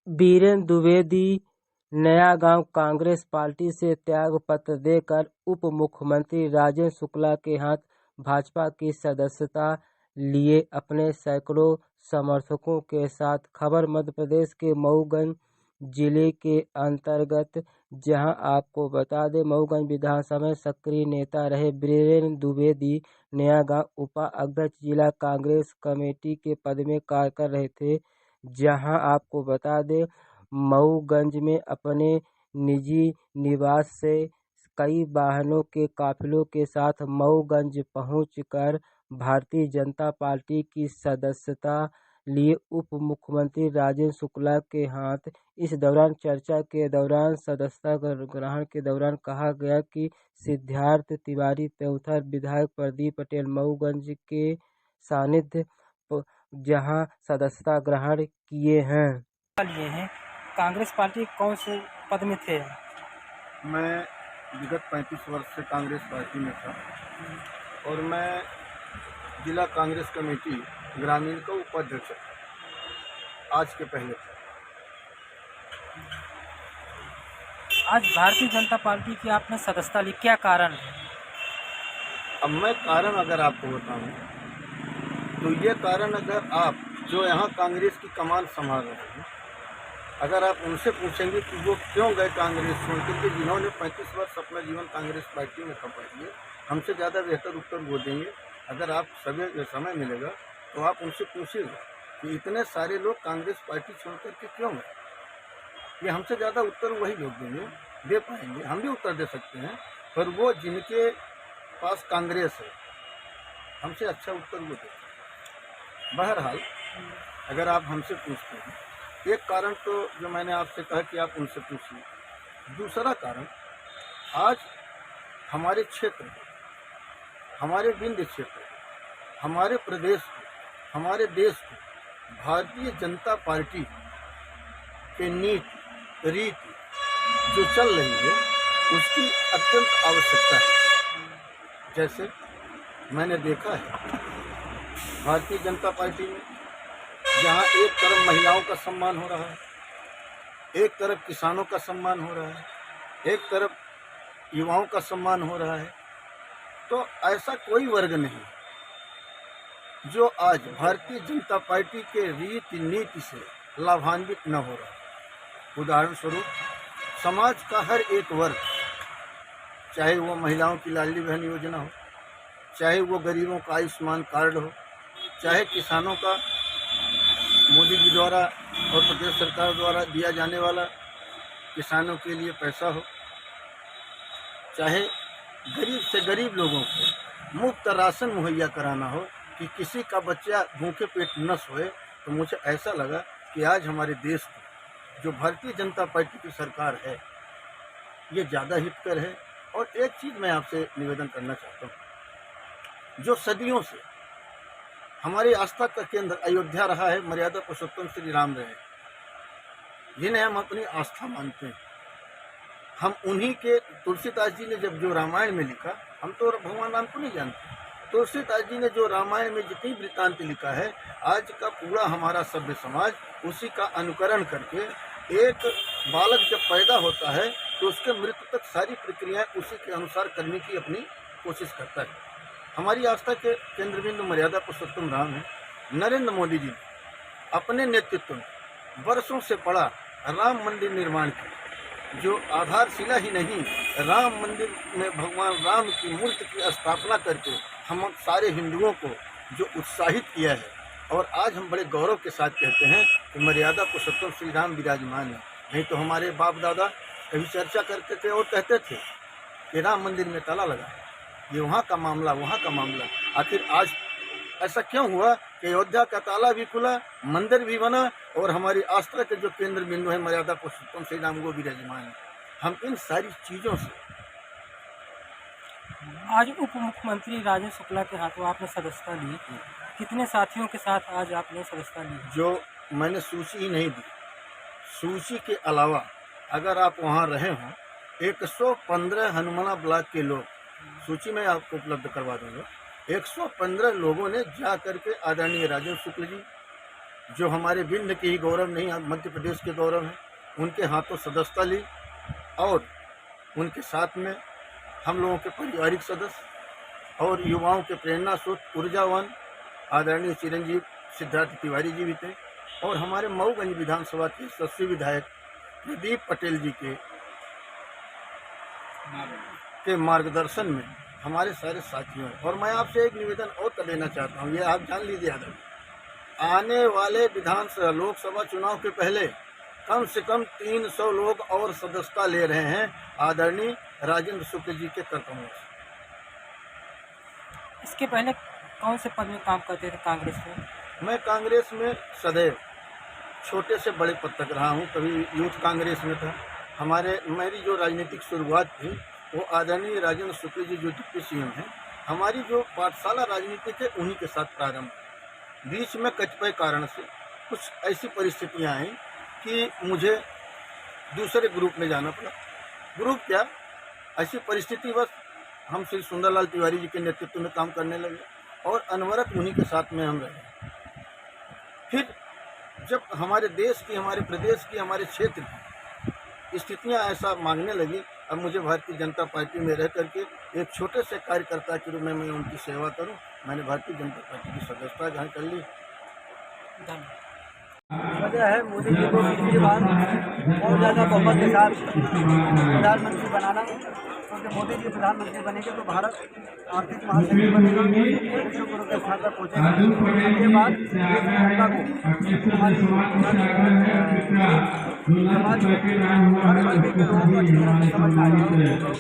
बीरेन द्विवेदी नया गांव कांग्रेस पार्टी से त्याग पत्र देकर उप मुख्यमंत्री राजेंद्र शुक्ला के हाथ भाजपा की सदस्यता लिए अपने सैकड़ों समर्थकों के साथ। खबर मध्य प्रदेश के मऊगंज जिले के अंतर्गत, जहां आपको बता दें मऊगंज विधानसभा में सक्रिय नेता रहे बीरेन द्विवेदी नया गांव उपाध्यक्ष जिला कांग्रेस कमेटी के पद में कार्य कर रहे थे। जहां आपको बता दें मऊगंज में अपने निजी निवास से कई वाहनों के काफिलों के साथ मऊगंज पहुंचकर भारतीय जनता पार्टी की सदस्यता लिए उप मुख्यमंत्री राजेंद्र शुक्ला के हाथ। इस दौरान चर्चा के दौरान सदस्यता ग्रहण के दौरान कहा गया कि सिद्धार्थ तिवारी तथा विधायक प्रदीप पटेल मऊगंज के सानिध्य जहां सदस्यता ग्रहण किए हैं। कांग्रेस पार्टी कौन से पद में थे? मैं विगत 35 वर्ष से कांग्रेस पार्टी में था और मैं जिला कांग्रेस कमेटी ग्रामीण का उपाध्यक्ष था आज के पहले था। आज भारतीय जनता पार्टी की आपने सदस्यता ली, क्या कारण है? अब मैं कारण अगर आपको बताऊं तो ये कारण, अगर आप जो यहाँ कांग्रेस की कमान संभाल रहे हैं, अगर आप उनसे पूछेंगे कि वो क्यों गए कांग्रेस छोड़ करके, जिन्होंने 35 वर्ष अपना जीवन कांग्रेस पार्टी में खपा दिए, हमसे ज़्यादा बेहतर उत्तर वो देंगे। अगर आप समय मिलेगा तो आप उनसे पूछिएगा कि इतने सारे लोग कांग्रेस पार्टी छोड़ करके क्यों गए। ये हमसे ज़्यादा उत्तर वही लोग देंगे, दे पाएंगे। हम भी उत्तर दे सकते हैं, पर वो जिनके पास कांग्रेस है हमसे अच्छा उत्तर वो देते हैं। बहरहाल अगर आप हमसे पूछते हैं, एक कारण तो जो मैंने आपसे कहा कि आप उनसे पूछिए। दूसरा कारण, आज हमारे क्षेत्र, हमारे विंध्य क्षेत्र, हमारे प्रदेश को, हमारे देश को भारतीय जनता पार्टी के नीति रीति जो चल रही है उसकी अत्यंत आवश्यकता है। जैसे मैंने देखा है भारतीय जनता पार्टी में, जहाँ एक तरफ महिलाओं का सम्मान हो रहा है, एक तरफ किसानों का सम्मान हो रहा है, एक तरफ युवाओं का सम्मान हो रहा है, तो ऐसा कोई वर्ग नहीं जो आज भारतीय जनता पार्टी के रीति नीति से लाभान्वित न हो रहा। उदाहरण स्वरूप, समाज का हर एक वर्ग, चाहे वो महिलाओं की लाडली बहन योजना हो, चाहे वो गरीबों का आयुष्मान कार्ड हो, चाहे किसानों का मोदी जी द्वारा और प्रदेश सरकार द्वारा दिया जाने वाला किसानों के लिए पैसा हो, चाहे गरीब से गरीब लोगों को मुफ्त राशन मुहैया कराना हो कि किसी का बच्चा भूखे पेट न सोए, तो मुझे ऐसा लगा कि आज हमारे देश को जो भारतीय जनता पार्टी की सरकार है ये ज़्यादा हितकर है। और एक चीज़ मैं आपसे निवेदन करना चाहता हूँ, जो सदियों से हमारी आस्था का केंद्र अयोध्या रहा है, मर्यादा पुरुषोत्तम श्री राम रहे, जिन्हें हम अपनी आस्था मानते हैं। हम उन्हीं के, तुलसीदास जी ने जब जो रामायण में लिखा, हम तो भगवान राम को नहीं जानते, तुलसीदास जी ने जो रामायण में जितनी वृत्तांत लिखा है, आज का पूरा हमारा सभ्य समाज उसी का अनुकरण करके, एक बालक जब पैदा होता है तो उसके मृत्यु तक सारी प्रक्रियाएं उसी के अनुसार करने की अपनी कोशिश करता है। हमारी आस्था के केंद्र बिंदु मर्यादा पुरुषोत्तम राम है। नरेंद्र मोदी जी ने अपने नेतृत्व में वर्षों से पड़ा राम मंदिर निर्माण की, जो आधारशिला ही नहीं, राम मंदिर में भगवान राम की मूर्ति की स्थापना करके हम सारे हिंदुओं को जो उत्साहित किया है। और आज हम बड़े गौरव के साथ कहते हैं कि मर्यादा पुरुषोत्तम श्री राम विराजमान है। नहीं तो हमारे बाप दादा कभी चर्चा करते थे और कहते थे कि राम मंदिर में ताला लगा, ये वहाँ का मामला, वहाँ का मामला। आखिर आज ऐसा क्यों हुआ कि अयोध्या का ताला भी खुला, मंदिर भी बना और हमारी आस्था के जो केंद्र बिंदु है मर्यादा पुरुषोत्तम श्री राम वो विराजमान है। हम इन सारी चीज़ों से आज उप मुख्यमंत्री राजेंद्र शुक्ला के हाथों आपने सदस्यता ली, कितने साथियों के साथ आज आपने सदस्यता ली? जो मैंने सूची ही नहीं दी, सूची के अलावा अगर आप वहाँ रहे हों, 115 हनुमाना ब्लॉक के लोग, सूची में आपको उपलब्ध करवा दूंगा, 115 लोगों ने जा करके आदरणीय राजेंद्र शुक्ल जी, जो हमारे विंध्य के ही गौरव नहीं मध्य प्रदेश के गौरव हैं, उनके हाथों सदस्यता ली और उनके साथ में हम लोगों के पारिवारिक सदस्य और युवाओं के प्रेरणा स्रोत ऊर्जावान आदरणीय चिरंजीव सिद्धार्थ तिवारी जी भी थे और हमारे मऊगंज विधानसभा के यशस्वी विधायक प्रदीप पटेल जी के मार्गदर्शन में हमारे सारे साथियों। और मैं आपसे एक निवेदन और कर देना चाहता हूँ, ये आप जान लीजिए आदरणीय, आने वाले विधानसभा लोकसभा चुनाव के पहले कम से कम 300 लोग और सदस्यता ले रहे हैं आदरणीय राजेंद्र शुक्ल जी के कर्तव्यों से। इसके पहले कौन से पद में काम करते थे कांग्रेस में? मैं कांग्रेस में सदैव छोटे से बड़े पद तक रहा हूँ। कभी यूथ कांग्रेस में था। मेरी जो राजनीतिक शुरुआत थी वो आदरणीय राजेंद्र शुक्ल जी जो डिप्टी सीएम हैं, हमारी जो पाठशाला राजनीति थे उन्हीं के साथ प्रारंभ। बीच में कतिपय कारण से कुछ ऐसी परिस्थितियाँ आई कि मुझे दूसरे ग्रुप में जाना पड़ा। ग्रुप क्या, ऐसी परिस्थिति बस हम श्री सुंदरलाल तिवारी जी के नेतृत्व में काम करने लगे और अनवरत उन्हीं के साथ में हम रहे। फिर जब हमारे देश की, हमारे प्रदेश की, हमारे क्षेत्र की स्थितियां ऐसा मांगने लगी, अब मुझे भारतीय जनता पार्टी में रह करके एक छोटे से कार्यकर्ता के रूप में मैं उनकी सेवा करूं। मैंने भारतीय जनता पार्टी की सदस्यता ग्रहण कर ली। वजह है मोदी जी को पिछली बार बहुत ज़्यादा बहुमत के साथ प्रधानमंत्री बनाना, क्योंकि मोदी जी प्रधानमंत्री बनेंगे तो भारत आर्थिक महाशक्ति बनेगा, विश्व गुरु के स्थान पर पहुँचेगा। इसके बाद जनता को हमारी समाज के लोगों को अच्छी तरह से समझ में आएगा।